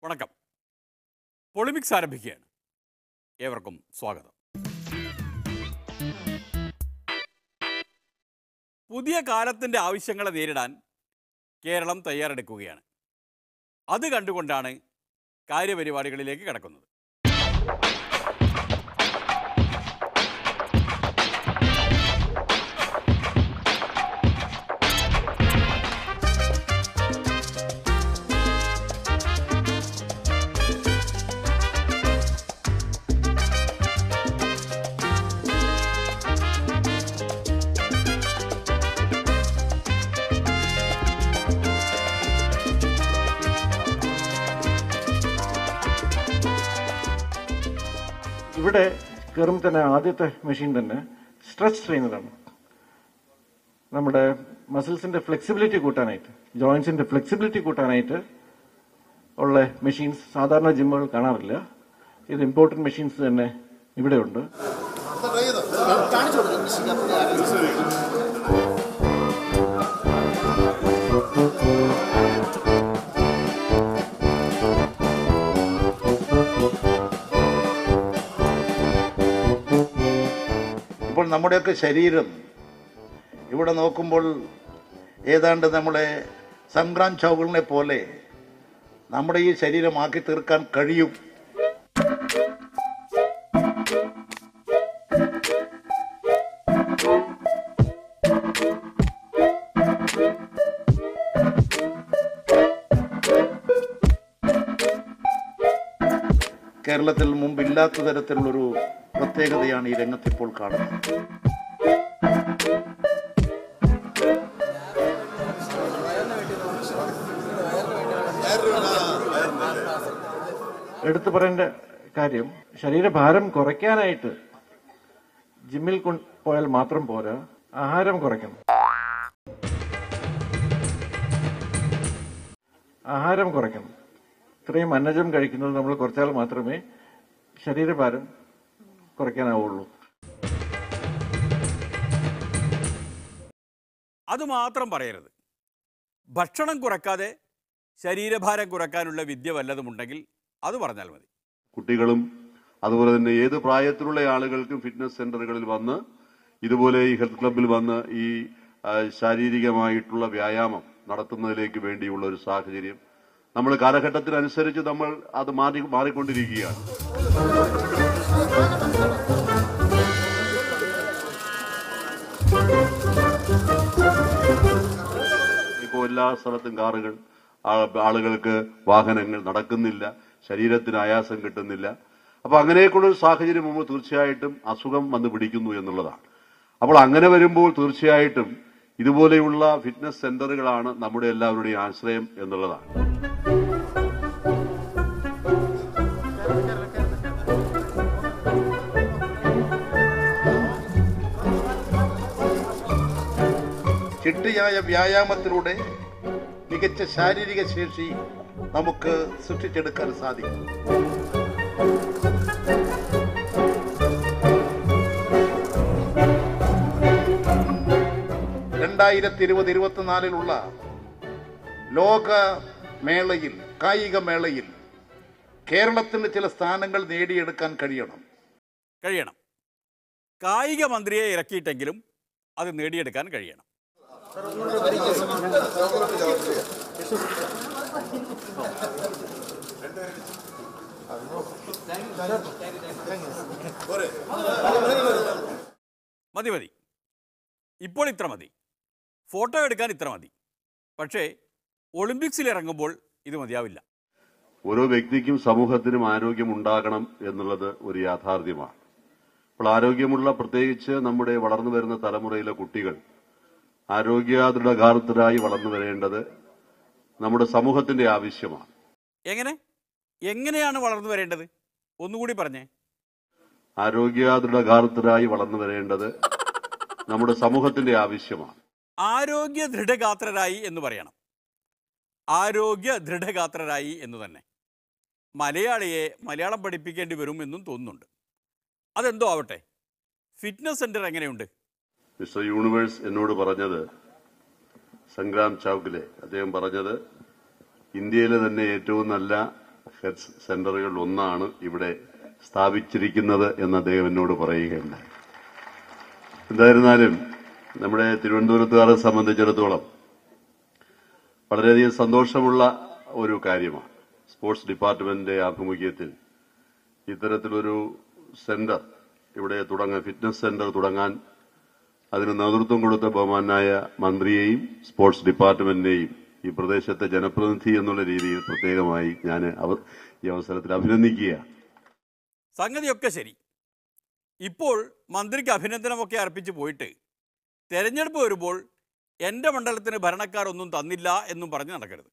വണക്കം. പൊളിമിക്സ് ആരംഭിക്കുകയാണ്. ഏവർക്കും സ്വാഗതം. പുതിയ കാലത്തിൻ്റെ ആവശ്യങ്ങളെ നേരിടാൻ കേരളം തയ്യാറെടുക്കുകയാണ്. അത് കണ്ടുകൊണ്ടാണ് കാര്യപരിപാടികളിലേക്ക് കടക്കുന്നത്. ഇവിടെ കയറുമ്പോൾ തന്നെ ആദ്യത്തെ മെഷീൻ തന്നെ സ്ട്രെച്ച് ട്രെയിനറാണ്. നമ്മുടെ മസിൽസിന്റെ ഫ്ലെക്സിബിലിറ്റി കൂട്ടാനായിട്ട്, ജോയിന്റ്സിന്റെ ഫ്ലെക്സിബിലിറ്റി കൂട്ടാനായിട്ട് ഉള്ള മെഷീൻസ് സാധാരണ ജിമ്മുകൾ കാണാറില്ല. ഇത് ഇമ്പോർട്ടന്റ് മെഷീൻസ് തന്നെ ഇവിടെയുണ്ട്. ഇപ്പോൾ നമ്മുടെയൊക്കെ ശരീരം ഇവിടെ നോക്കുമ്പോൾ ഏതാണ്ട് നമ്മളെ സംഗ്രാം ചൗകളിനെ പോലെ നമ്മുടെ ഈ ശരീരമാക്കി തീർക്കാൻ കഴിയും. കേരളത്തിൽ മുമ്പില്ലാത്ത തരത്തിലുള്ളൊരു പ്രത്യേകതയാണ് ഈ രംഗത്ത് ഇപ്പോൾ കാണുന്നത്. എടുത്തു പറയേണ്ട കാര്യം, ശരീരഭാരം കുറയ്ക്കാനായിട്ട് ജിമ്മിൽ പോയാൽ മാത്രം പോരാ, ആഹാരം കുറയ്ക്കണം. ആഹാരം കുറയ്ക്കണം. ഇത്രയും അന്നജം കഴിക്കുന്നത് നമ്മൾ കുറച്ചാൽ മാത്രമേ ശരീരഭാരം കുറയ്ക്കാനാവുള്ളൂ. അതുമാത്രം പറയരുത്. ഭക്ഷണം കുറയ്ക്കാതെ ശരീരഭാരം കുറയ്ക്കാനുള്ള വിദ്യ വല്ലതുമുണ്ടെങ്കിൽ അത് പറഞ്ഞാൽ മതി. കുട്ടികളും അതുപോലെ തന്നെ ഏത് പ്രായത്തിലുള്ള ആളുകൾക്കും ഫിറ്റ്നസ് സെന്ററുകളിൽ വന്ന് ഇതുപോലെ ഈ ഹെൽത്ത് ക്ലബിൽ വന്ന് ഈ ശാരീരികമായിട്ടുള്ള വ്യായാമം നടത്തുന്നതിലേക്ക് വേണ്ടിയുള്ള ഒരു സാഹചര്യം നമ്മൾ കാലഘട്ടത്തിനനുസരിച്ച് നമ്മൾ അത് മാറിക്കൊണ്ടിരിക്കുകയാണ്. ഇപ്പോൾ എല്ലാ സ്ഥലത്തും കാറുകൾ, ആളുകൾക്ക് വാഹനങ്ങൾ, നടക്കുന്നില്ല, ശരീരത്തിന് ആയാസം കിട്ടുന്നില്ല. അപ്പൊ അങ്ങനെയൊക്കെയുള്ളൊരു സാഹചര്യം നമ്മൾ തീർച്ചയായിട്ടും അസുഖം വന്ന് പിടിക്കുന്നു എന്നുള്ളതാണ്. അപ്പോൾ അങ്ങനെ വരുമ്പോൾ തീർച്ചയായിട്ടും ഇതുപോലെയുള്ള ഫിറ്റ്നസ് സെന്ററുകളാണ് നമ്മുടെ എല്ലാവരുടെയും ആശ്രയം എന്നുള്ളതാണ്. ചിട്ടയായ വ്യായാമത്തിലൂടെ മികച്ച ശാരീരിക ശേഷി നമുക്ക് സൃഷ്ടിച്ചെടുക്കാൻ സാധിക്കും. (2020-2024) ലോക മേളയിൽ, കായിക മേളയിൽ കേരളത്തിന് ചില സ്ഥാനങ്ങൾ നേടിയെടുക്കാൻ കഴിയണം. കായിക മന്ത്രിയെ ഇറക്കിയിട്ടെങ്കിലും അത് നേടിയെടുക്കാൻ കഴിയണം. മതി. ഇപ്പോൾ ഇത്ര മതി. ഫോട്ടോ എടുക്കാൻ ഇത്ര മതി. പക്ഷേ ഒളിമ്പിക്സിൽ ഇറങ്ങുമ്പോൾ ഇത് മതിയാവില്ല. ഓരോ വ്യക്തിക്കും സമൂഹത്തിനും ആരോഗ്യം ഉണ്ടാകണം എന്നുള്ളത് ഒരു യാഥാർത്ഥ്യമാണ്. അപ്പോൾ ആരോഗ്യമുള്ള, പ്രത്യേകിച്ച് നമ്മുടെ വളർന്നു വരുന്ന തലമുറയിലെ കുട്ടികൾ ആരോഗ്യദൃഢഗാത്രരായി വളർന്നു വരേണ്ടത് നമ്മുടെ സമൂഹത്തിന്റെ ആവശ്യമാണ്. എങ്ങനെയാണ് വളർന്നു വരേണ്ടത്? ഒന്നുകൂടി പറഞ്ഞേ. ആരോഗ്യദൃഢഗാത്രരായി വളർന്നു വരേണ്ടത് നമ്മുടെ സമൂഹത്തിന്റെ ആവശ്യമാണ്. ആരോഗ്യ ദൃഢഗാത്രരായി എന്ന് പറയണം. ആരോഗ്യ ദൃഢഗാത്രരായി എന്ന് തന്നെ. മലയാളിയെ മലയാളം പഠിപ്പിക്കേണ്ടി വരും എന്നും തോന്നുന്നുണ്ട്. അതെന്തോ ആവട്ടെ. ഫിറ്റ്നസ് സെന്റർ എങ്ങനെയുണ്ട്? മിസ്റ്റർ യൂണിവേഴ്സ് എന്നോട് പറഞ്ഞത്, സംഗ്രാം ചൗക്കിലെ അദ്ദേഹം പറഞ്ഞത്, ഇന്ത്യയിലെ തന്നെ ഏറ്റവും നല്ല ഹെൽത്ത് സെന്ററുകളിൽ ഒന്നാണ് ഇവിടെ സ്ഥാപിച്ചിരിക്കുന്നത് എന്ന് അദ്ദേഹം എന്നോട് പറയുകയുണ്ടായി. എന്തായിരുന്നാലും നമ്മുടെ തിരുവനന്തപുരത്തുകാരെ സംബന്ധിച്ചിടത്തോളം വളരെയധികം സന്തോഷമുള്ള ഒരു കാര്യമാണ്. സ്പോർട്സ് ഡിപ്പാർട്ട്മെന്റിന്റെ ആഭിമുഖ്യത്തിൽ ഇത്തരത്തിലൊരു സെന്റർ ഇവിടെ ഫിറ്റ്നസ് സെന്റർ തുടങ്ങാൻ അതിന് നേതൃത്വം കൊടുത്ത ബഹുമാനായ മന്ത്രിയെയും സ്പോർട്സ് ഡിപ്പാർട്ട്മെന്റിനെയും ഈ പ്രദേശത്തെ ജനപ്രതിനിധി എന്നുള്ള രീതിയിൽ പ്രത്യേകമായി ഞാൻ ഈ അവസരത്തിൽ അഭിനന്ദിക്കുകയാണ്. സംഗതിയൊക്കെ ശരി. ഇപ്പോൾ മന്ത്രിക്ക് അഭിനന്ദനമൊക്കെ അർപ്പിച്ച് പോയിട്ട് തെരഞ്ഞെടുപ്പ് വരുമ്പോൾ എൻ്റെ മണ്ഡലത്തിന് ഭരണക്കാർ ഒന്നും തന്നില്ല എന്നും പറഞ്ഞ് നടക്കരുത്.